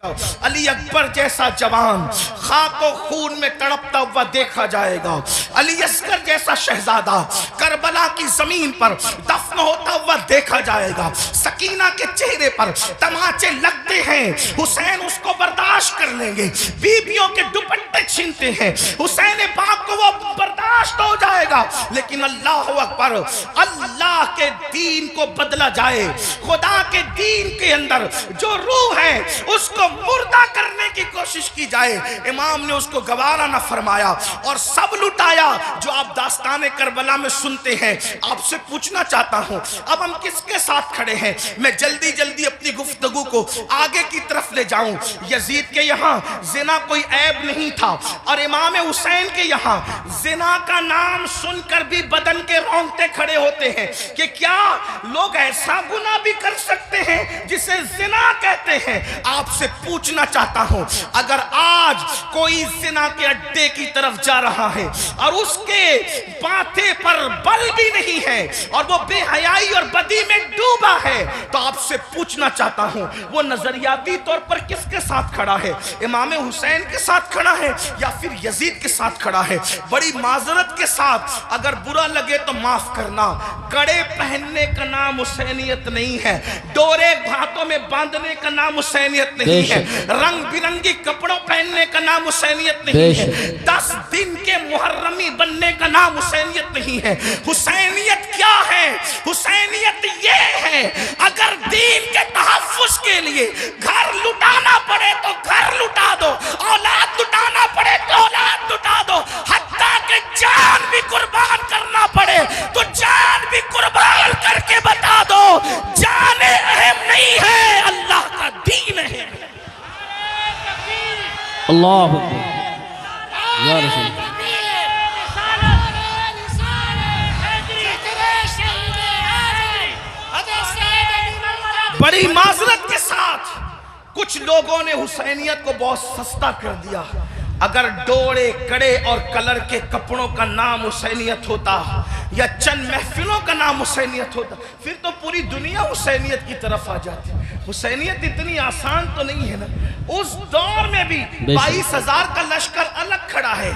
علی اکبر جیسا جوان خاک و خون میں تڑپتا ہوا دیکھا جائے گا، علی اصغر جیسا شہزادہ کربلا کی زمین پر دفن ہوتا ہوا دیکھا جائے گا، سکینہ کے چہرے پر تماچے لگتے ہیں، حسین اس کو برداشت کر لیں گے، بیویوں کے دوپٹے چھینتے ہیں، حسین پاک کو وہ برداشت ہو جائے گا، لیکن اللہ اکبر، اللہ کے دین کو بدلا جائے، خدا کے دین کے اندر جو روح ہے اس کو مردہ کرنے کی کوشش کی جائے، امام نے اس کو گوارا نہ فرمایا اور سب لٹایا جو آپ داستان کربلا میں سنتے ہیں۔ آپ سے پوچھنا چاہتا ہوں اب ہم کس کے ساتھ کھڑے ہیں؟ میں جلدی جلدی اپنی گفتگو کو آگے کی طرف لے جاؤں۔ یزید کے یہاں زنا کوئی عیب نہیں تھا، اور امام حسین کے یہاں زنا کا نام سن کر بھی بدن کے رونگٹے کھڑے ہوتے ہیں کہ کیا لوگ ایسا گناہ بھی کر سکتے ہیں جسے زنا کہتے ہیں۔ آپ سے پوچھنا چاہتا ہوں اگر آج کوئی زنا کے اڈے کی طرف جا رہا ہے اور اس کے ماتھے پر بل بھی نہیں ہے اور وہ بے حیائی اور بدی میں ڈوبا ہے، تو آپ سے پوچھنا چاہتا ہوں وہ نظریاتی طور پر کس کے ساتھ کھڑا ہے؟ امام حسین کے ساتھ کھڑا ہے یا پھر یزید کے ساتھ کھڑا ہے؟ بڑی معذرت کے ساتھ اگر برا لگے تو معاف کرنا، کڑے پہننے کا نام حسینیت نہیں ہے، ڈورے ہاتھوں میں باندھنے کا نام حسینیت نہیں ہے، رنگ برنگی کپڑوں پہننے کا نام حسینیت نہیں ہے، 10 دن کے محرمی بننے کا نام حسینیت نہیں ہے۔ حسینیت کیا ہے؟ حسینیت یہ ہے اگر دین کے تحفظ کے لیے گھر لٹانا پڑے تو گھر لٹا دو، اولاد لٹانا پڑے تو اولاد لٹا دو، حتیٰ کہ جان بھی قربان کرنا پڑے تو جان بھی قربان کر کے بتا دو جان اہم نہیں ہے، اللہ کا دین ہے۔ اللہ اکبر یا رسول اللہ۔ بڑی معذرت کے ساتھ کچھ لوگوں نے حسینیت کو بہت سستا کر دیا۔ اگر ڈوڑے کڑے اور کلر کے کپڑوں کا نام حسینیت ہوتا یا چند محفلوں کا نام حسینیت ہوتا پھر تو پوری دنیا حسینیت کی طرف آ جاتی۔ حسینیت اتنی آسان تو نہیں ہے نا۔ اس دور میں بھی 22,000 کا لشکر الگ کھڑا ہے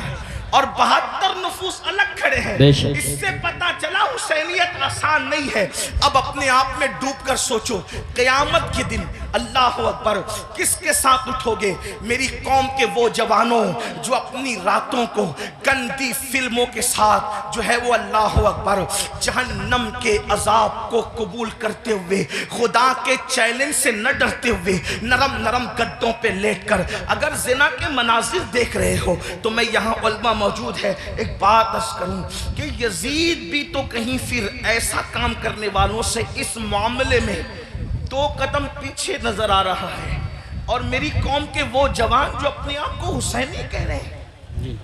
اور 72 نفوس الگ کھڑے ہیں، اس سے پتا چلا حسینیت آسان نہیں ہے۔ اب اپنے آپ میں ڈوب کر سوچو قیامت کے دن اللہ اکبر کس کے ساتھ اٹھو گے؟ میری قوم کے وہ جوانوں جو اپنی راتوں کو گندی فلموں کے ساتھ جو ہے وہ اللہ اکبر جہنم کے عذاب کو قبول کرتے ہوئے، خدا کے چیلنج سے نہ ڈرتے ہوئے، نرم نرم گدوں پہ لیٹ کر اگر زنا کے مناظر دیکھ رہے ہو تو میں یہاں علماء موجود ہے ایک بات عرض کروں کہ یزید بھی تو کہیں پھر ایسا کام کرنے والوں سے اس معاملے میں 2 قدم پیچھے نظر آ رہا ہے، اور میری قوم کے وہ جوان جو اپنے آپ کو حسینی کہہ رہے ہیں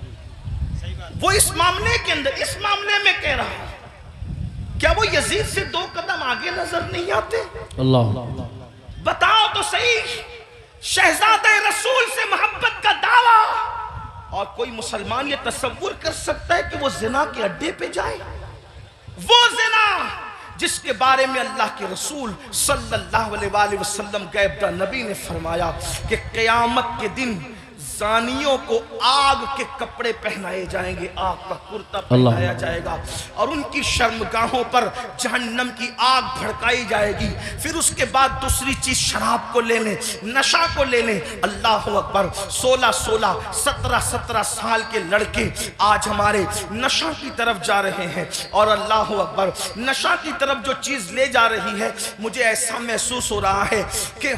وہ اس معاملے کے اندر اس معاملے میں کہہ رہا ہے کیا وہ یزید سے 2 قدم آگے نظر نہیں آتے؟ اللہ بتاؤ تو صحیح، شہزادہ رسول سے محبت کا دعویٰ، اور کوئی مسلمان یہ تصور کر سکتا ہے کہ وہ زنا کے اڈے پہ جائے؟ وہ زنا جس کے بارے میں اللہ کے رسول صلی اللہ علیہ وآلہ وسلم غیب نبی نے فرمایا کہ قیامت کے دن زانیوں کو آگ کے کپڑے پہنائے جائیں گے، آگ کا کرتا پہنایا جائے گا، اور ان کی شرمگاہوں پر جہنم کی آگ بھڑکائی جائے گی۔ پھر اس کے بعد دوسری چیز شراب کو لے لیں، نشہ کو لے لیں۔ اللہ اکبر 16 17 سال کے لڑکے آج ہمارے نشہ کی طرف جا رہے ہیں، اور اللہ اکبر نشہ کی طرف جو چیز لے جا رہی ہے مجھے ایسا محسوس ہو رہا ہے کہ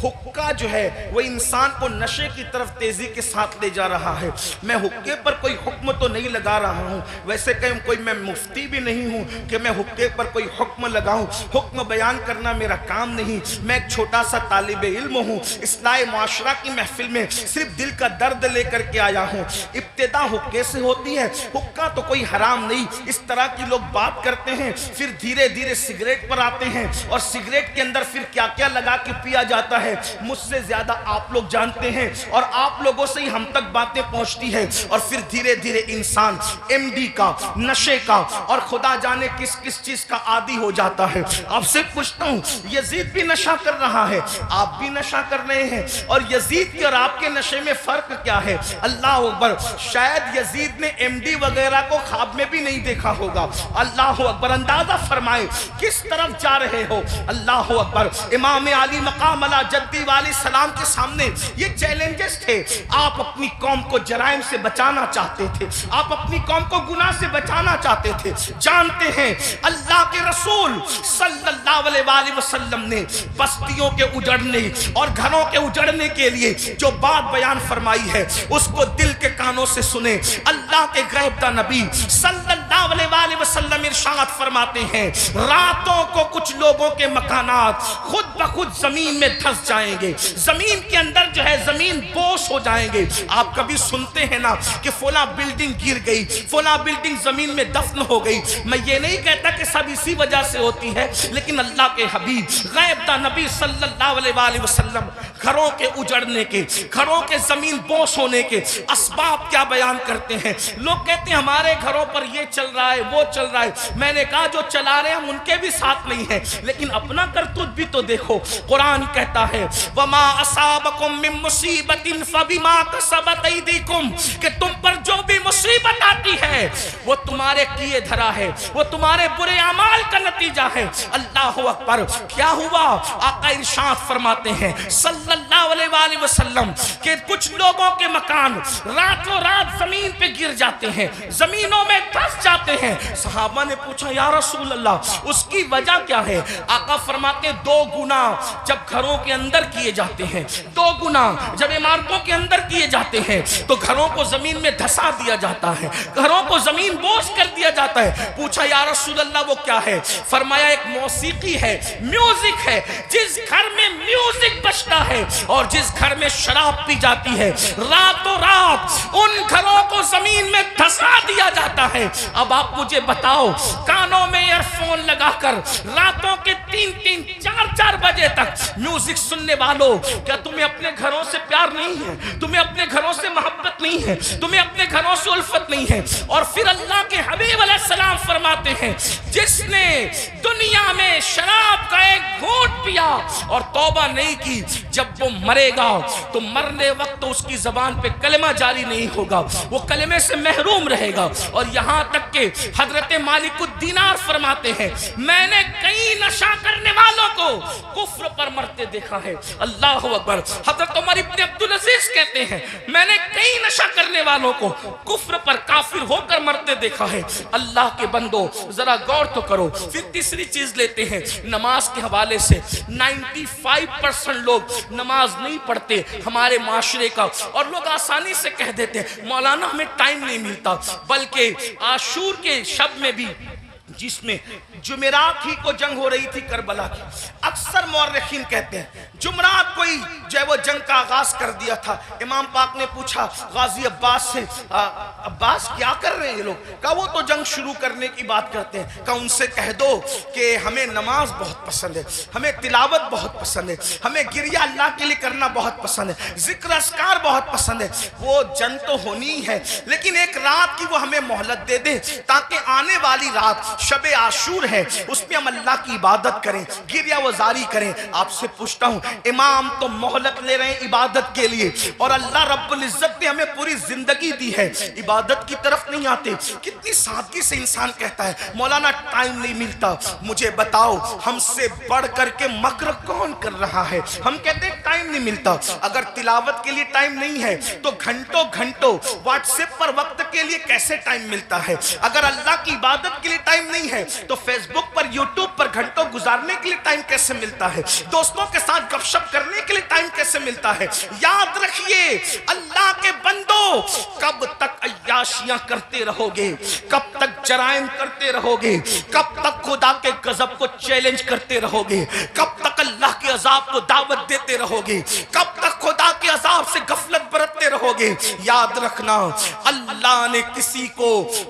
حقہ جو ہے وہ انسان کو نشے کی طرف تیزی کے ساتھ لے جا رہا ہے۔ میں حقے پر کوئی حکم تو نہیں لگا رہا ہوں، ویسے کہ کوئی میں مفتی بھی نہیں ہوں کہ میں حقے پر کوئی حکم لگاؤں، حکم بیان کرنا میرا کام نہیں۔ میں ایک چھوٹا سا طالب علم ہوں، اصلاح معاشرہ کی محفل میں صرف دل کا درد لے کر کے آیا ہوں۔ ابتدا حقے سے ہوتی ہے، حقہ تو کوئی حرام نہیں، اس طرح کی لوگ بات کرتے ہیں، پھر دھیرے دھیرے سگریٹ پر آتے ہیں، اور سگریٹ کے اندر پھر کیا کیا لگا کے پیا جاتا ہے ہے مجھ سے زیادہ آپ لوگ جانتے ہیں اور آپ لوگوں سے ہی ہم تک باتیں پہنچتی ہے، اور پھر دھیرے دھیرے انسان ایم ڈی کا، نشے کا اور خدا جانے کس کس چیز کا عادی ہو جاتا ہے۔ آپ سے پوچھتا ہوں، یزید بھی نشہ کر رہا ہے، آپ بھی نشہ کر رہے ہیں، اور یزید کے اور آپ کے نشے میں فرق کیا ہے؟ اللہ اکبر، شاید یزید نے ایم ڈی وغیرہ کو خواب میں بھی نہیں دیکھا ہوگا۔ اللہ اکبر، اندازہ فرمائے کس طرف جا رہے ہو۔ اللہ اکبر، امام علی مقام علی جدی والی سلام کے سامنے یہ چیلنجز تھے۔ آپ اپنی قوم کو جرائم سے بچانا چاہتے تھے، آپ اپنی قوم کو گناہ سے بچانا چاہتے تھے۔ جانتے ہیں اللہ کے رسول صلی اللہ علیہ وآلہ وسلم نے بستیوں کے اجڑنے اور گھروں کے اجڑنے کے لیے جو بات بیان فرمائی ہے اس کو دل کے کانوں سے سنے۔ اللہ کے غیب دہ نبی صلی اللہ علیہ وآلہ وسلم ارشاد فرماتے ہیں، راتوں کو کچھ لوگوں کے مکانات خود بخود زمین میں دھس جائیں گے، زمین کے اندر جو ہے زمین بوس ہو جائیں گے۔ آپ کبھی سنتے ہیں نا کہ فلاں بلڈنگ گر گئی، فلاں بلڈنگ زمین میں دفن ہو گئی۔ میں یہ نہیں کہتا کہ سب اسی وجہ سے ہوتی ہے، لیکن اللہ کے حبیب غیب دہ نبی صلی اللہ علیہ وآلہ وسلم گھروں کے اجڑنے کے، گھروں کے زمین بوس ہونے کے اسباب کیا بیان کرتے ہیں۔ لوگ کہتے ہیں ہمارے گھروں پر یہ چل رہا ہے، وہ چل رہا ہے۔ میں نے کہا جو چلا رہے ہیں ہم ان کے بھی ساتھ نہیں ہیں، لیکن اپنا کرتوت بھی تو دیکھو۔ قرآن کہتا ہے وَمَا أَصَابَكُم مِّن مُّصِيبَةٍ فَبِمَا كَسَبَتْ أَيْدِيكُمْ، کہ تم پر جو بھی مصیبت آتی ہے وہ تمہارے کیے دھرا ہے، وہ تمہارے برے اعمال کا نتیجہ ہے۔ اللہ اکبر، کیا ہوا؟ آقا ارشاد فرماتے ہیں صلی اللہ علیہ وآلہ وسلم کہ کچھ لوگوں کے مکان راتوں رات زمین پہ گر جاتے ہیں، زمینوں میں دھس جاتے ہیں۔ صحابہ نے پوچھا یا رسول اللہ اس کی وجہ کیا ہے؟ آقا فرماتے ہیں دو گناہ جب گھروں کے اندر کیے جاتے ہیں، دو گناہ جب عمارتوں کے اندر کیے جاتے ہیں تو گھروں کو زمین میں دھسا دیا جاتا ہے، گھروں کو زمین بوس کر دیا جاتا ہے۔ پوچھا یا رسول اللہ وہ کیا ہے؟ فرمایا ایک موسیقی ہے، میوزک ہے۔ جس گھر میں میوزک بجتا ہے اور جس گھر میں شراب پی جاتی ہے، راتوں رات ان گھروں کو زمین میں دھسا دیا جاتا ہے۔ اب آپ مجھے بتاؤ، کانوں میں ایئر فون لگا کر راتوں کے 3-3 4-4 بجے تک میوزک سننے والوں، کیا تمہیں اپنے گھروں سے پیار نہیں ہے؟ تمہیں اپنے گھروں سے محبت نہیں ہے؟ تمہیں اپنے گھروں سے الفت نہیں ہے؟ اور پھر اللہ کے حبیب علیہ السلام فرماتے ہیں جس نے دنیا میں شراب کا ایک گھونٹ پیا اور توبہ نہیں کی، جب وہ مرے گا تو مرنے وقت اس کی زبان پہ کلمہ جاری نہیں ہوگا، وہ کلمے سے محروم رہے گا۔ اور یہاں تک کہ حضرت مالک الدینار فرماتے ہیں میں نے کئی نشہ کرنے والوں کو کفر پر مرتے دیکھا ہے۔ اللہ اکبر، حضرت عمر ابن عبدالعزیز کہتے ہیں میں نے کئی نشہ کرنے والوں کو کفر پر کافر ہو کر مرتے دیکھا ہے۔ اللہ کے بندو ذرا غور تو کرو۔ پھر تیسری چیز لیتے ہیں نماز کے حوالے سے۔ 95% لوگ نماز نہیں پڑھتے ہمارے معاشرے کا، اور لوگ آسانی سے کہہ دیتے ہیں مولانا ہمیں ٹائم نہیں ملتا، بلکہ عاشور کے شب میں بھی جس میں جمعرات ہی کو جنگ ہو رہی تھی کربلا کی، اکثر مورخین کہتے ہیں جمعرات کو ہی جو ہے وہ جنگ کا آغاز کر دیا تھا۔ امام پاک نے پوچھا غازی عباس سے عباس کیا کر رہے ہیں یہ لوگ؟ کہا وہ تو جنگ شروع کرنے کی بات کرتے ہیں۔ کہا ان سے کہہ دو کہ ہمیں نماز بہت پسند ہے، ہمیں تلاوت بہت پسند ہے، ہمیں گریہ اللہ کے لیے کرنا بہت پسند ہے، ذکر اذکار بہت پسند ہے۔ وہ جنگ تو ہونی ہے لیکن ایک رات کی وہ ہمیں مہلت دے دے تاکہ آنے والی رات شب عاشور ہے اس میں ہم اللہ کی عبادت کریں، گریہ وزاری کریں۔ آپ سے پوچھتا ہوں امام تو مہلت لے رہے ہیں عبادت کے لیے، اور اللہ رب العزت نے ہمیں پوری زندگی دی ہے، عبادت کی طرف نہیں آتے۔ کتنی سادگی سے انسان کہتا ہے مولانا ٹائم نہیں ملتا۔ مجھے بتاؤ ہم سے بڑھ کر کے مکر کون کر رہا ہے؟ ہم کہتے ہیں ٹائم نہیں ملتا۔ اگر تلاوت کے لیے ٹائم نہیں ہے تو گھنٹوں گھنٹوں واٹس ایپ پر وقت کے لیے کیسے ٹائم ملتا ہے؟ اگر اللہ کی عبادت کے لیے ٹائم نہیں ہے تو فیس بک پر یوٹیوب پر گھنٹوں گزارنے کے لیے ٹائم کیسے ملتا ہے؟ دوستوں کے ساتھ گپ شپ کرنے کے لیے ٹائم کیسے ملتا ہے؟ یاد رکھیے اللہ کے بندو، کب تک عیاشیاں کرتے رہو گے؟ کب تک جرائم کرتے رہو گے؟ کب تک خدا کے غضب کو چیلنج کرتے رہو گے؟ کب تک اللہ کے عذاب کو دعوت دیتے رہو گے؟ کب تک خدا کے عذاب سے غفلت برتتے رہو گے؟ یاد رکھنا اللہ نے کسی کو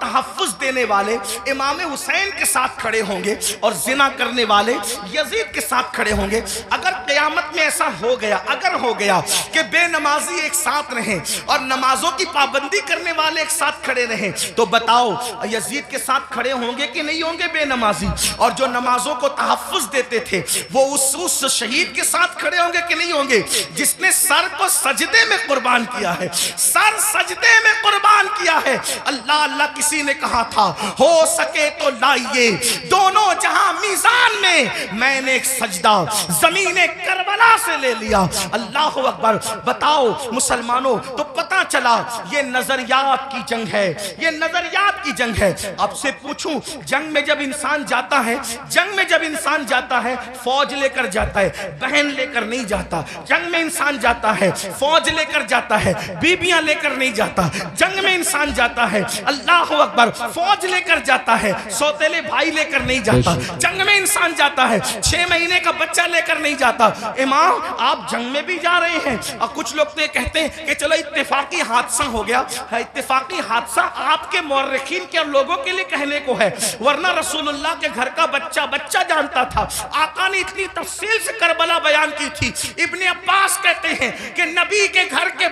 تحفظ دینے والے امام حسین کے ساتھ کھڑے ہوں گے اور زنا کرنے والے یزید کے ساتھ کھڑے ہوں گے. اگر قیامت میں ایسا ہو گیا کہ بے نمازی ایک ساتھ رہیں اور نمازوں کی پابندی کرنے والے ایک ساتھ کھڑے رہیں, تو بتاؤ یزید کے ساتھ کھڑے ہوں گے کہ نہیں ہوں گے بے نمازی؟ اور جو نمازوں کو تحفظ دیتے تھے وہ اس شہید کے ساتھ کھڑے ہوں گے کہ نہیں ہوں گے جس نے سر کو سجدے میں قربان کیا ہے, سر سجدے میں قربان کیا ہے. اللہ کسی نے کہا تھا ہو سکے تو لائیے دونوں جہاں میزان میں نے ایک سجدہ زمین کربلا سے لے لیا. اللہ اکبر. بتاؤ مسلمانوں, تو پتا چلا یہ نظریات کی جنگ ہے, یہ نظریات کی جنگ ہے. آپ سے پوچھوں, جنگ میں جب انسان جاتا ہے فوج لے کر جاتا ہے, بہن لے کر نہیں جاتا. جنگ میں انسان جاتا ہے فوج لے کر جاتا ہے, بیبیاں لے کر نہیں جاتا. جنگ میں انسان جاتا ہے, اللہ اکبر, فوج لے کر جاتا ہے, سوتیلے بھائی لے کر نہیں جاتا. جنگ میں انسان جاتا ہے 6 مہینے کا بچہ لے کر نہیں جاتا. امام آپ جنگ میں بھی جا رہے ہیں, اور کچھ لوگ تو یہ کہتے ہیں کہ چلو اتفاقی حادثہ ہو گیا. اتفاقی حادثہ آپ کے مورخین کے اور لوگوں کے لیے کہنے کو ہے, ورنہ رسول اللہ کے گھر کا بچہ جانتا تھا. آقا نے اتنی تفصیل سے کربلا بیان کی تھی. ابن عباس کہتے ہیں کہ نبی کے گھر کے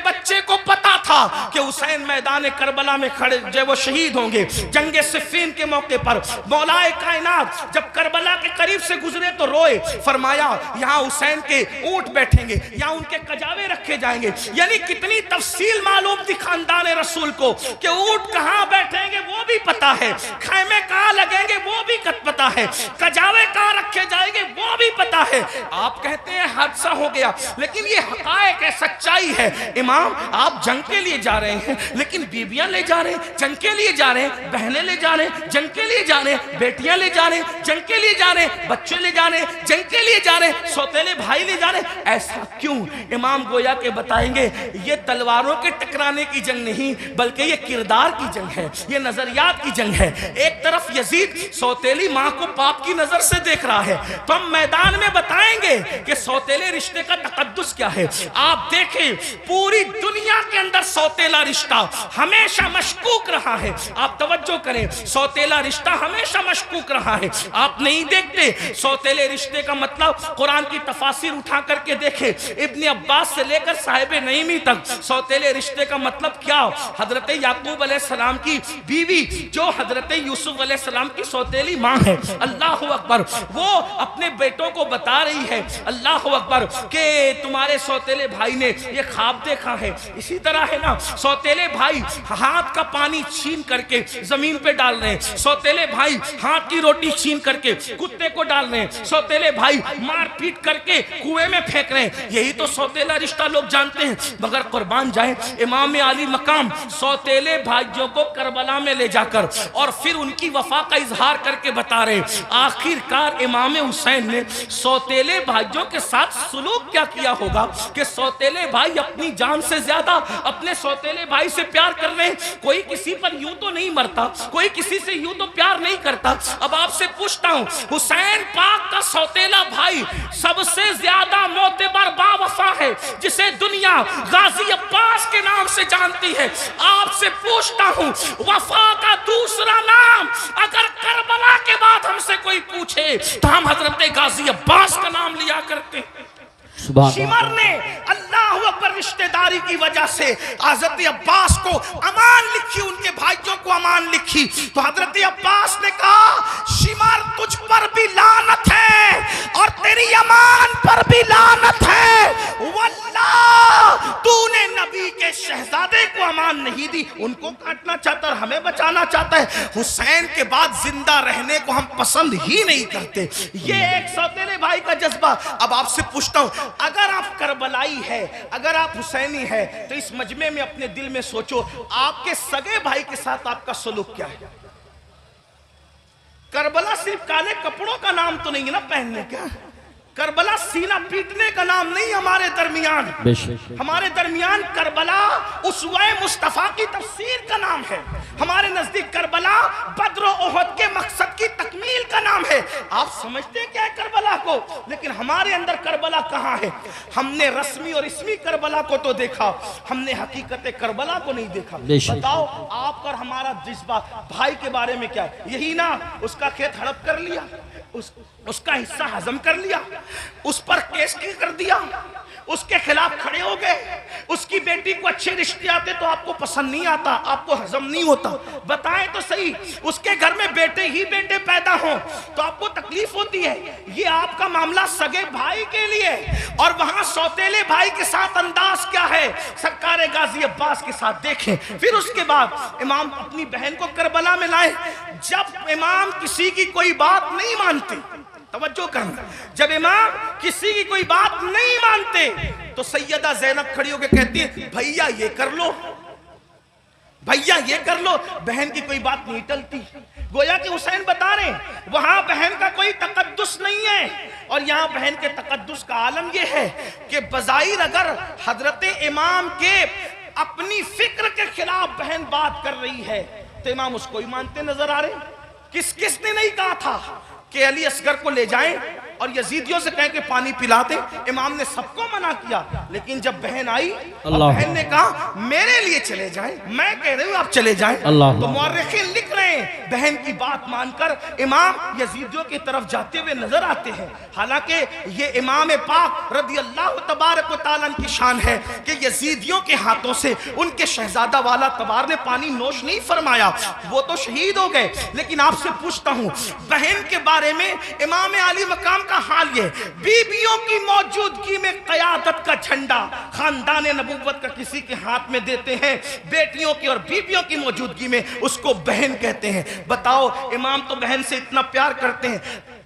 بچے کو پتا تھا کہ حسین میدان کربلا میں کھڑے جب وہ شہید ہوں گے جنگ صفین کے موقع پر. مولا کائنات جب کربلا کے قریب سے گزرے تو روئے, فرمایا یہاں حسین کے اونٹ بیٹھیں گے, یہاں ان کے کجاوے رکھے جائیں گے. یعنی کتنی تفصیل معلوم تھی خاندان رسول کو کہ اونٹ کہاں بیٹھیں گے وہ بھی پتا ہے, خیمے کہاں لگیں گے وہ بھی پتا ہے, کجاوے کہاں رکھے جائیں گے وہ بھی پتا ہے. آپ کہتے ہیں حادثہ ہو گیا, لیکن یہ حقائق ہے, سچائی ہے. امام آپ جنگ کے لیے جا رہے ہیں لیکن بیویاں لے جا رہے ہیں, جنگ کے لیے جا رہے ہیں, بہنیں لے جا رہے ہیں, جنگ کے لیے جا رہے ہیں, بیٹیاں لے جا رہے ہیں, جنگ کے لیے جا رہے ہیں, بچے لے جا رہے ہیں, جنگ کے لیے جا رہے ہیں, سوتیلے بھائی لے جا رہے ہیں. ایسا کیوں؟ امام گویا کے بتائیں گے یہ تلواروں کے ٹکرانے کی جنگ نہیں بلکہ یہ کردار کی جنگ ہے, یہ نظریات کی جنگ ہے. ایک طرف یزید سوتیلی ماں کو پاپ کی نظر سے دیکھ رہا ہے, تو ہم میدان میں بتائیں گے کہ سوتیلے رشتے کا تقدس کیا ہے. آپ دیکھیں پوری دنیا کے اندر سوتیلا رشتہ ہمیشہ مشکوک رہا ہے. آپ توجہ کریں, سوتیلا رشتہ ہمیشہ مشکوک رہا ہے. آپ نہیں دیکھتے سوتیلے رشتے کا مطلب قرآن کی تفاسیر اٹھا کر کے دیکھیں, ابن عباس سے لے کر صاحب نعیمی تک سوتیلے رشتے کا مطلب کیا. حضرت یعقوب علیہ السلام کی بیوی جو حضرت یوسف علیہ السلام کی سوتیلی ماں ہے, اللہ اکبر, وہ اپنے بیٹوں کو بتا رہی ہے, اللہ اکبر, کہ تمہارے سوتیلے بھائی نے یہ خواب دیکھا ہے. اسی طرح ہے نا, سوتیلے بھائی ہاتھ کا پانی چھین کر کے زمین پہ ڈال رہے ہیں, سوتیلے بھائی ہاتھ کی روٹی چھین کر کے کتے کو ڈال رہے ہیں, سوتیلے بھائی مار پیٹ کر کے کنویں میں پھینک رہے ہیں. یہی تو سوتیلا رشتہ لوگ جانتے ہیں. مگر قربان جائیں, امام علی مقام سوتیلے بھائیوں کو کربلا میں لے جا کر اور پھر ان کی وفا کا اظہار کر کے بتا رہے آخر کار امام حسین نے سوتیلے بھائیوں کے ساتھ سلوک کیا کیا ہوگا کہ سوتیلے بھائی اپنی جان سے زیادہ اپنے سوتیلے بھائی سے پیار کر رہے ہیں. کوئی کسی پر یوں تو نہیں مرتا, کوئی کسی سے یوں تو پیار نہیں کرتا. اب آپ سے پوچھتا ہوں, حسین پاک کا سوتیلا بھائی سب سے زیادہ معتبر با وفا ہے جسے دنیا غازی عباس کے نام سے جانتی ہے. آپ سے پوچھتا ہوں, وفا کا دوسرا نام اگر کربلا کے بعد ہم سے کوئی پوچھے تو ہم حضرت غازی عباس کا نام لیا کرتے. شمر نے اللہ اکبر رشتہ داری کی وجہ سے حضرت عباس کو امان لکھی, ان کے بھائیوں کو امان لکھی, تو حضرت عباس نے کہا شمر تجھ پر بھی لعنت ہے اور تیری امان پر بھی لعنت ہے, واللہ تو نے نبی کے شہزادے کو امان نہیں دی. ان کو کاٹنا چاہتا اور ہمیں بچانا چاہتا ہے. حسین کے بعد زندہ رہنے کو ہم پسند ہی نہیں کرتے. یہ ایک سوتیلے بھائی کا جذبہ. اب آپ سے پوچھتا ہوں, اگر آپ کربلائی ہے, اگر آپ حسینی ہے, تو اس مجمع میں اپنے دل میں سوچو آپ کے سگے بھائی کے ساتھ آپ کا سلوک کیا ہے. کربلا صرف کالے کپڑوں کا نام تو نہیں ہے نا پہننے کا, کربلا سینہ پیٹنے کا نام نہیں ہمارے درمیان، ہمارے درمیان کربلا اسوہ مصطفیٰ کی تفسیر کا نام ہے، ہمارے نزدیک کربلا بدر و احد کے مقصد کی تکمیل کا نام ہے۔ آپ سمجھتے کیا ہے کربلا کو، لیکن ہمارے اندر کربلا کہاں ہے؟ ہم نے رسمی اور اسمی کربلا کو تو دیکھا، ہم نے حقیقت کربلا کو نہیں دیکھا۔ بتاؤ آپ اور ہمارا جذبہ بھائی کے بارے میں کیا ہے؟ یہی نا، اس کا کھیت ہڑپ کر لیا، اس کا حصہ ہضم کر لیا، اس پر کیس کی کر دیا، اس کے خلاف کھڑے ہو گئے، اس کی بیٹی کو اچھے رشتے آتے تو آپ کو پسند نہیں آتا، آپ کو ہضم نہیں ہوتا۔ بتائیں تو صحیح، اس کے گھر میں بیٹے ہی بیٹے پیدا ہوں تو آپ کو تکلیف ہوتی ہے۔ یہ آپ کا معاملہ سگے بھائی کے لیے، اور وہاں سوتیلے بھائی کے ساتھ انداز کیا ہے سرکار غازی عباس کے ساتھ دیکھیں۔ پھر اس کے بعد امام اپنی بہن کو کربلا میں لائے۔ جب امام کسی کی کوئی بات نہیں مانتے، توجہ کرنا، جب امام کسی کی کوئی بات نہیں مانتے تو سیدہ زینب کھڑی ہو کے کہتی ہے بھیا یہ کر لو، بھیا یہ کر لو، بہن کی کوئی بات نہیں ٹلتی۔ گویا کہ حسین بتا رہے ہیں وہاں بہن کا کوئی تقدس نہیں ہے، اور یہاں بہن کے تقدس کا عالم یہ ہے کہ بظاہر اگر حضرت امام کے اپنی فکر کے خلاف بہن بات کر رہی ہے تو امام اس کو ہی مانتے نظر آ رہے ہیں۔ کس نے نہیں کہا تھا کہ علی اصغر کو لے جائیں اور یزیدیوں سے کہیں کہ پانی پلا دیں؟ امام نے سب کو منع کیا، لیکن جب بہن آئی اور بہن نے کہا میرے لیے چلے جائیں، میں کہہ رہی ہوں آپ چلے جائیں، تو مورخین لکھ رہے ہیں بہن کی بات مان کر امام یزیدیوں کی طرف جاتے ہوئے نظر آتے ہیں۔ حالانکہ یہ امام پاک رضی اللہ تبارک و تعالیٰ کی شان ہے کہ یزیدیوں کے ہاتھوں سے ان کے شہزادہ والا تبار نے پانی نوش نہیں فرمایا، وہ تو شہید ہو گئے۔ لیکن آپ سے پوچھتا ہوں بہن کے بارے میں امام علی مقام کا حال یہ، بیویوں کی موجودگی میں قیادت کا جھنڈا خاندان نبوت کا کسی کے ہاتھ میں دیتے ہیں، بیٹیوں کی اور بیویوں کی موجودگی میں اس کو بہن کہتے ہیں۔ بتاؤ امام تو بہن سے اتنا پیار کرتے ہیں،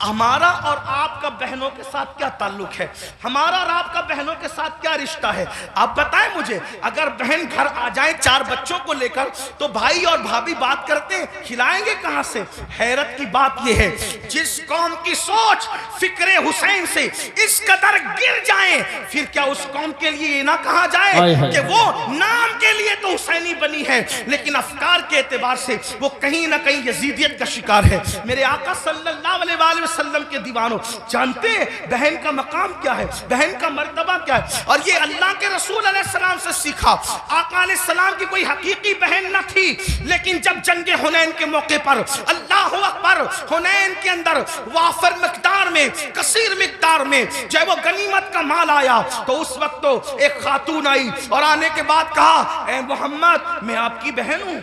ہمارا اور آپ کا بہنوں کے ساتھ کیا تعلق ہے؟ ہمارا اور آپ کا بہنوں کے ساتھ کیا رشتہ ہے؟ آپ بتائیں مجھے، اگر بہن گھر آ جائیں 4 بچوں کو لے کر تو بھائی اور بھابھی بات کرتے ہیں، کھلائیں گے کہاں سے؟ حیرت کی بات یہ ہے جس قوم کی سوچ فکر حسین سے اس قدر گر جائیں، پھر کیا اس قوم کے لیے یہ نہ کہا جائے کہ وہ نام کے لیے تو حسینی بنی ہے لیکن افکار کے اعتبار سے وہ کہیں نہ کہیں یزیدیت کا شکار ہے؟ میرے آقا صلی اللہ علیہ وسلم کے دیوانوں جانتے ہیں بہن کا مقام کیا ہے، بہن کا مرتبہ کیا ہے، اور یہ اللہ کے رسول علیہ السلام سے سیکھا۔ آقا علیہ السلام کی کوئی حقیقی بہن نہ تھی، لیکن جب جنگ حنین کے موقع پر اللہ اکبر حنین کے اندر وافر مقدار میں کثیر مقدار میں جو ہے وہ غنیمت کا مال آیا تو اس وقت تو ایک خاتون آئی اور آنے کے بعد کہا اے محمد میں آپ کی بہن ہوں،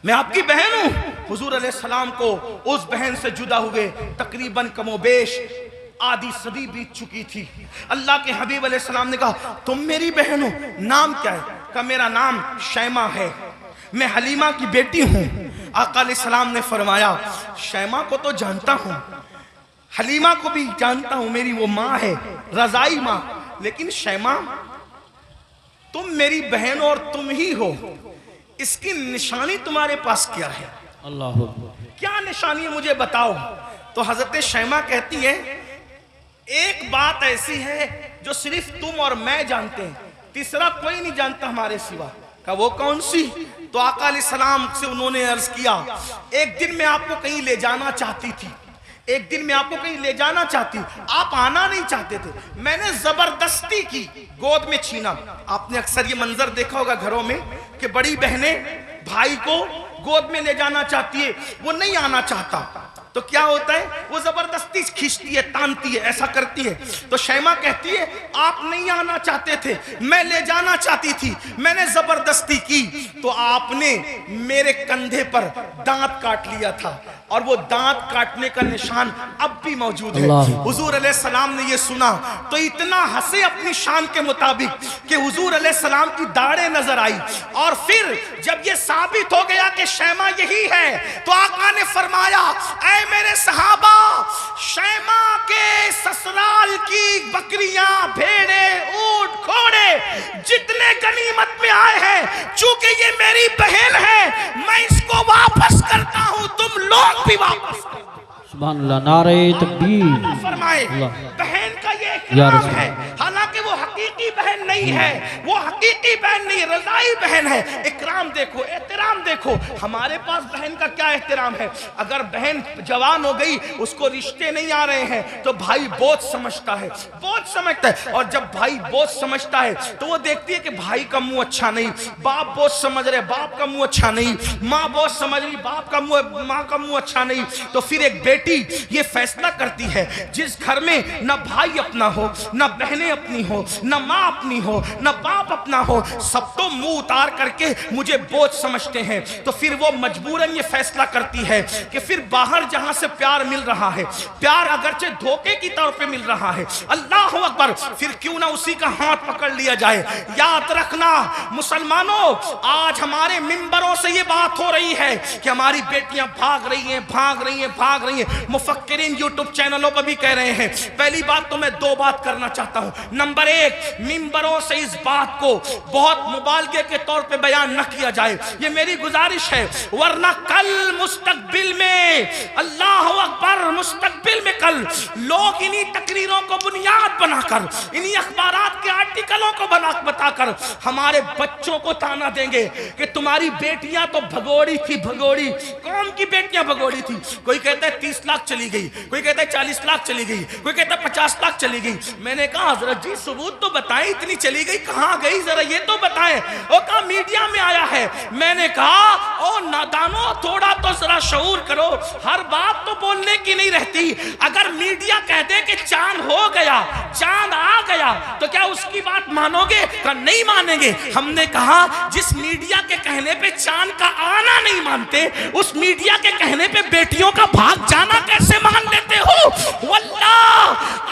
میں آپ کی بہن ہوں۔ حضور علیہ السلام کو اس بہن سے جدا ہوئے تقریباً کم و بیش آدھی صدی بیت چکی تھی۔ اللہ کے حبیب علیہ السلام نے کہا تم میری بہن ہو، نام کیا ہے؟ کہا میرا نام شیمہ ہے، میں حلیمہ کی بیٹی ہوں۔ آقا علیہ السلام نے فرمایا شیمہ کو تو جانتا ہوں، حلیمہ کو بھی جانتا ہوں، میری وہ ماں ہے رضائی ماں، لیکن شیمہ تم میری بہن اور تم ہی ہو، اس کی نشانی تمہارے پاس کیا ہے؟ اللہ کیا نشانی ہے مجھے بتاؤ۔ تو حضرت شیمہ کہتی ہے ایک بات ایسی ہے جو صرف تم اور میں جانتے ہیں، تیسرا کوئی نہیں جانتا ہمارے سوا۔ کہا وہ کون سی؟ تو آقا علیہ السلام سے انہوں نے عرض کیا ایک دن میں آپ کو کہیں لے جانا چاہتی تھی، ایک دن میں آپ کو کہیں لے جانا چاہتی، آپ آنا نہیں چاہتے تھے، میں نے زبردستی کی، گود میں چھینا۔ آپ نے اکثر یہ منظر دیکھا ہوگا گھروں میں کہ بڑی بہنیں بھائی کو گود میں لے جانا چاہتی ہے، وہ نہیں آنا چاہتا تو کیا ہوتا ہے وہ زبردستی کھینچتی ہے، تانتی ہے، ایسا کرتی ہے۔ تو شیمہ کہتی ہے آپ نہیں آنا چاہتے تھے، میں لے جانا چاہتی تھی، میں نے زبردستی کی تو آپ نے میرے کندھے پر دانت کاٹ لیا تھا، اور وہ دانت کاٹنے کا نشان اب بھی موجود ہے۔ حضور علیہ السلام نے یہ سنا تو اتنا ہنسے اپنی شان کے مطابق کہ حضور علیہ السلام کی داڑھیں نظر آئی، اور پھر جب یہ ثابت ہو گیا کہ شیمہ یہی ہے تو آقا نے فرمایا اے میرے صحابہ، شیمہ کے سسرال کی بکریاں، بھیڑے، اونٹ، گھوڑے جتنے غنیمت میں آئے ہیں، چونکہ یہ میری بہن ہے میں اس کو واپس کرتا ہوں، تم لوگ بھی واپس کرو۔ سبحان اللہ، نعرہ تکبیر، فرمائے اللہ، بہن کا یہ یا اکرام رسول ہے، حالانکہ وہ حقیقی بہن نہیں ہے، وہ حقیقی بہن نہیں، رضائی بہن ہے۔ اکرام دیکھو، احترام دیکھو، ہمارے پاس بہن کا کیا احترام ہے۔ اگر بہن جوان ہو گئی، اس کو رشتے نہیں آ رہے ہیں تو بھائی بوجھ سمجھتا ہے، بوجھ سمجھتا ہے، اور جب بھائی بوجھ سمجھتا ہے تو وہ دیکھتی ہے کہ بھائی کا منہ اچھا نہیں، باپ بوجھ سمجھ رہے باپ کا منہ اچھا نہیں، ماں بوجھ سمجھ رہی باپ کا منہ، ماں کا منہ اچھا نہیں، تو پھر ایک بیٹی یہ فیصلہ کرتی ہے جس گھر میں نہ بھائی اپنا ہو، نہ بہنیں اپنی ہو، نہ ماں اپنی ہو، نہ باپ اپنا ہو، سب تو منہ اتار کر کے مجھے بوجھ سمجھتے ہیں، تو پھر وہ مجبوراً یہ فیصلہ کرتی ہے کہ پھر باہر جہاں سے پیار مل رہا ہے، پیار اگرچہ دھوکے کی طور پہ مل رہا ہے، اللہ اکبر، پھر کیوں نہ اسی کا ہاتھ پکڑ لیا جائے۔ یاد رکھنا مسلمانوں، آج ہمارے منبروں سے یہ بات ہو رہی ہے کہ ہماری بیٹیاں بھاگ رہی ہیں، بھاگ رہی ہیں، بھاگ رہی ہیں، مفکرین یوٹیوب چینلوں پر بھی کہہ رہے ہیں۔ پہلی بات تو میں دو بات کرنا چاہتا ہوں۔ نمبر ایک، منبروں سے اس بات کو بہت مبالغے کے طور پہ بیان نہ کیا جائے، یہ میری گزارش ہے، ورنہ کل مستقبل میں، اللہ اکبر، مستقبل میں کل لوگ انہی تقریروں کو بنیاد بنا کر، انہی اخبارات کے آرٹیکلوں کو بتا کر ہمارے بچوں کو تانا دیں گے کہ تمہاری بیٹیاں تو بھگوڑی تھی، بھگوڑی، کون کی بیٹیاں بھگوڑی تھی؟ کوئی کہتا ہے 30 لاکھ چلی گئی، کوئی کہتا ہے 40 لاکھ چلی گئی، کوئی کہتا ہے 50 لاکھ چلی گئی۔ میں نے کہا حضرت جی ثبوت تو بتائیں، اتنی چلی گئی کہاں گئی، ذرا یہ تو بتائیں۔ وہ کہا میڈیا میں آیا ہے۔ میں نے کہا او نادانو، تھوڑا تو ذرا شعور کرو، ہر بات تو بولنے کی نہیں رہتی۔ اگر میڈیا کہہ دے کہ چاند ہو گیا، چاند آ گیا، تو کیا اس کی بات مانو گے؟ کہ نہیں مانیں گے۔ ہم نے کہا جس میڈیا کے کہنے پہ چاند کا آنا نہیں مانتے، اس میڈیا کے کہنے پہ بیٹیوں کا بھاگ جانا کیسے مان لیتے ہو؟ واللہ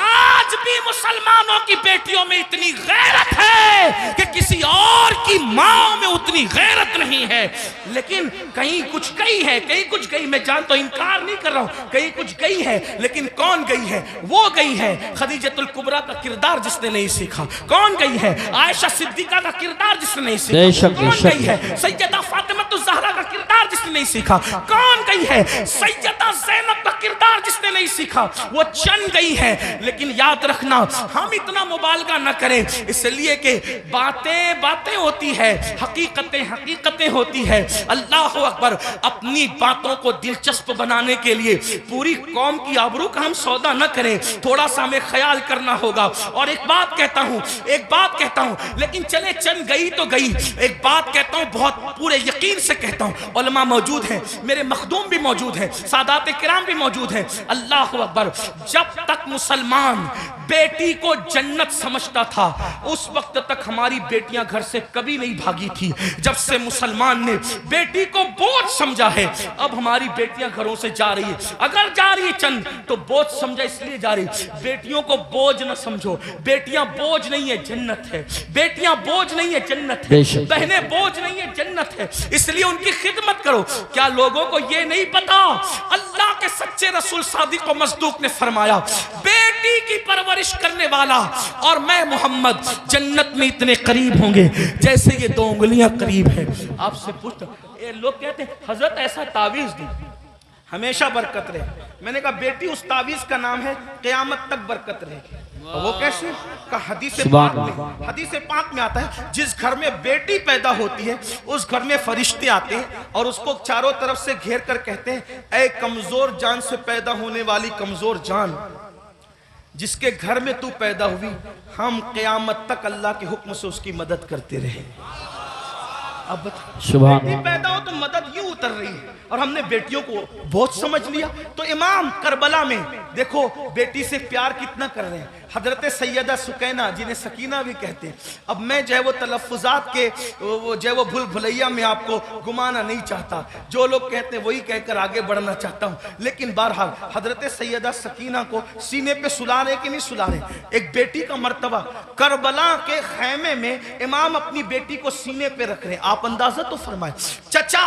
آج بھی مسلمانوں کی بیٹیوں میں اتنی غیرت ہے کہ کسی اور کی ماں میں اتنی غیرت نہیں ہے۔ لیکن کہیں کچھ گئی ہے، کہیں کچھ گئی، میں جانتا ہوں، انکار نہیں کر رہا ہوں، کہیں کچھ گئی ہے، لیکن کون گئی ہے؟ وہ گئی ہے خدیجۃ الکبریٰ کا کردار جس نے نہیں سیکھا۔ کون گئی ہے؟ عائشہ صدیقہ کا کردار جس نے نہیں سیکھا۔ کون گئی ہے؟ سیدہ فاطمہ الزہرا کا کردار جس نے نہیں سیکھا۔ کون گئی ہے؟ سیدہ زینب کا کردار جس نے نہیں سیکھا۔ وہ چند گئی ہے، لیکن یاد رکھنا ہم اتنا مبالغہ نہ کریں، اس لیے کہ باتیں باتیں ہوتی ہے، حقیقتیں حقیقتیں ہوتی ہے۔ اللہ اکبر، اپنی باتوں کو دلچسپ بنانے کے لیے پوری قوم کی آبرو کا ہم سودا نہ کریں، تھوڑا سا ہمیں خیال کرنا ہوگا۔ اور ایک بات کہتا ہوں، لیکن چلے چند گئی تو گئی، ایک بات کہتا ہوں، بہت پورے یقین سے کہتا ہوں، علماء موجود ہیں، میرے مخدوم بھی موجود ہیں، سادات کرام بھی موجود ہیں۔ اللہ اکبر، جب تک مسلمان بیٹی کو جنت سمجھتا تھا، اس وقت تک ہماری بیٹیاں گھر سے کبھی نہیں بھاگی تھی۔ جب سے مسلمان نے بیٹی کو بوجھ سمجھا ہے، اب ہماری بیٹیاں گھروں سے جا رہی ہے، اگر جا رہی ہے چند تو بوجھ سمجھا اس لیے جا رہی۔ بیٹیوں کو بوجھ نہ سمجھو، بیٹیاں بوجھ نہیں ہے، جنت ہے۔ بیٹیاں بوجھ نہیں ہے، جنت ہے۔ بہنیں بوجھ نہیں ہے، جنت ہے، اس لیے ان کی خدمت کرو۔ کیا لوگوں کو یہ نہیں پتا؟ اللہ کے سچے رسول صادق و مصدوق نے فرمایا، بیٹی کی پرورش کرنے والا اور میں محمد جنت میں اتنے قریب ہوں گے جیسے یہ 2 انگلیاں قریب ہیں۔ آپ سے پوچھتا، لوگ کہتے ہیں حضرت ایسا تعویذ دی ہمیشہ برکت رہے۔ میں نے کہا بیٹی اس تعویذ کا نام ہے قیامت تک برکت رہے۔ وہ کیسے؟ کہ حدیث پاک میں آتا ہے، جس گھر میں بیٹی پیدا ہوتی ہے اس گھر میں فرشتے آتے ہیں اور اس کو چاروں طرف سے گھیر کر کہتے ہیں، اے کمزور جان سے پیدا ہونے والی کمزور جان، جس کے گھر میں تو پیدا ہوئی، ہم قیامت تک اللہ کے حکم سے اس کی مدد کرتے رہے۔ اب بیٹی پیدا ہو تو مدد یوں اتر رہی ہے، اور ہم نے بیٹیوں کو بہت سمجھ لیا۔ تو امام کربلا میں دیکھو بیٹی سے پیار کتنا کر رہے ہیں۔ حضرت سیدہ سکینہ جنہیں سکینہ بھی کہتے ہیں، اب میں جو ہے وہ تلفظات کے جو ہے وہ بھول بھلیا میں آپ کو گمانا نہیں چاہتا، جو لوگ کہتے ہیں وہی کہہ کر آگے بڑھنا چاہتا ہوں، لیکن بہرحال حضرت سیدہ سکینہ کو سینے پہ سلا رہے کہ نہیں سلا رہے؟ ایک بیٹی کا مرتبہ، کربلا کے خیمے میں امام اپنی بیٹی کو سینے پہ رکھ رہے ہیں۔ آپ اندازہ تو فرمائیں، چچا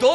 2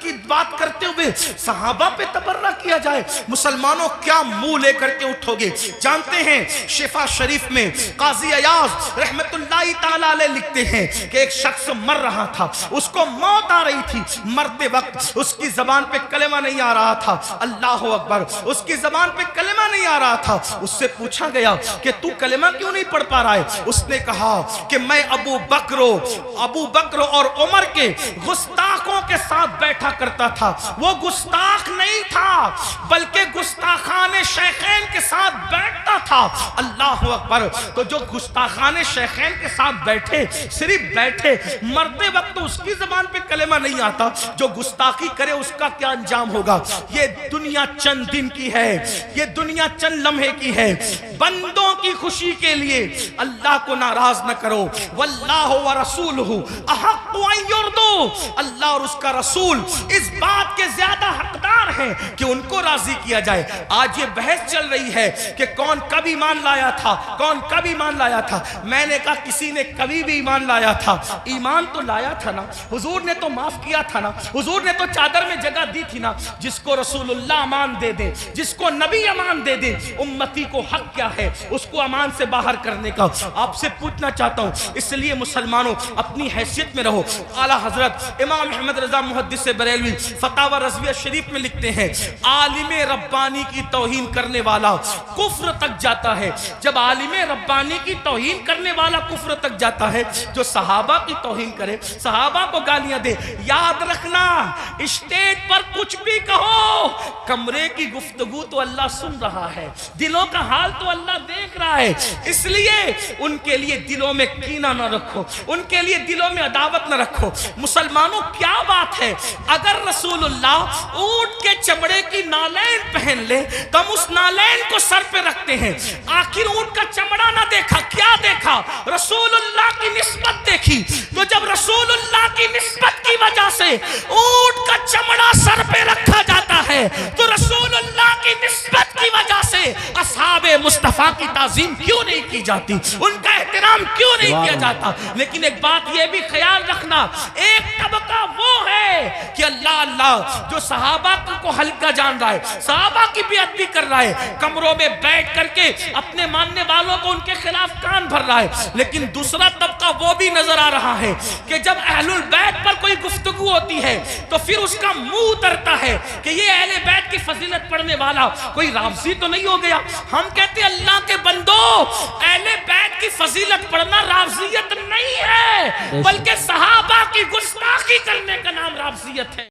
کی بات کرتے ہوئے صحابہ پہ تبرہ کیا جائے. مسلمانوں کیا منہ لے کر کے اٹھو گے؟ جانتے ہیں شفا شریف میں قاضی ایاز رحمت اللہ تعالی علیہ لکھتے ہیں کہ ایک شخص مر رہا تھا, اس کو موت آ رہی تھی, مرتے وقت اس کی زبان پہ کلمہ نہیں آ رہا تھا, اللہ اکبر, اس کی زبان پہ کلمہ نہیں آ رہا تھا. اس سے پوچھا گیا کہ تو کلمہ کیوں نہیں پڑھ پا رہا ہے؟ اس نے کہا کہ میں ابو بکر اور عمر کے گستاخوں کے ساتھ بیٹھا کرتا تھا. وہ گستاخ نہیں تھا بلکہ گستاخان شیخین کے ساتھ بیٹھتا تھا. اللہ اکبر. تو جو گستاخان شیخین کے ساتھ بیٹھے, صرف بیٹھے, مرتے وقت اس کی زبان پہ کلمہ نہیں آتا, جو گستاخی کرے اس کا کیا انجام ہوگا؟ یہ دنیا چند دن کی ہے, یہ دنیا چند لمحے کی ہے. بندوں کی خوشی کے لیے اللہ کو ناراض نہ کرو. واللہ ورسولہ احق ان یرضوا. اللہ اور اس کا رسول اس بات کے زیادہ حقدار ہیں کہ ان کو راضی کیا جائے. آج یہ بحث چل رہی ہے کہ کون کب ایمان لایا تھا, کون کب ایمان لایا تھا. میں نے کہا کسی نے کبھی بھی ایمان لایا تھا. ایمان تو لایا تھا نا, حضور نے تو معاف کیا تھا نا, حضور نے تو چادر میں جگہ دی تھی نا. جس کو رسول اللہ امان دے دے, جس کو نبی امان دے دے, امتی کو حق کیا ہے اس کو امان سے باہر کرنے کا. آپ سے پوچھنا چاہتا ہوں, اس لیے مسلمانوں اپنی حیثیت میں رہو. اعلیٰ حضرت امام احمد رضا محدث بریلوی فتاوی رضویہ شریف میں لکھتے ہیں, عالم ربانی کی توہین کرنے والا کفر تک جاتا ہے. جب عالم ربانی کی توہین کرنے والا کفر تک جاتا ہے, جو صحابہ کی توہین کرے, صحابہ کو گالیاں دے, یاد رکھنا اسٹیج پر کچھ بھی کہو, کمرے کی گفتگو تو اللہ سن رہا ہے, دلوں کا حال تو اللہ دیکھ رہا ہے. اس لیے ان کے لیے دلوں میں کینہ نہ رکھو, ان کے لیے دلوں میں عداوت نہ رکھو. مسلمانوں کیا بات ہے, اگر رسول اللہ اونٹ کے چمڑے کی نالین پہن لے تو ہم اس نالین کو سر پہ رکھتے ہیں. آخر اونٹ کا چمڑا نہ دیکھا, کیا دیکھا؟ رسول اللہ کی نسبت دیکھی. تو جب رسول اللہ کی نسبت کی وجہ سے اونٹ کا چمڑا سر پہ رکھا جاتا ہے, تو رسول اللہ کی نسبت کی وجہ سے اصحاب مصطفیٰ کی تعظیم کیوں نہیں کی جاتی, ان کا احترام کیوں نہیں کیا جاتا؟ لیکن ایک بات یہ بھی خیال رکھنا, ایک طبقہ وہ ہے کہ اللہ جو صحابہ کو ہلکا جان رہا ہے, صحابہ کی بیعت بھی کر رہا ہے, کمروں میں بیٹھ کر کے اپنے ماننے والوں کو ان کے خلاف کان بھر رہا ہے. لیکن دوسرا طبقہ وہ بھی نظر آ رہا ہے کہ جب اہل البیت پر کوئی گفتگو ہوتی ہے تو پھر اس کا منہ اترتا ہے کہ یہ اہل بیت کی فضیلت پڑھنے والا کوئی رافضی تو نہیں ہو گیا. ہم کہتے ہیں اللہ کے بندو, اہل بیت کی فضیلت پڑھنا رافضیت نہیں ہے, بلکہ صحابہ کی گستاخی کرنے کا نام رافضیت ہے.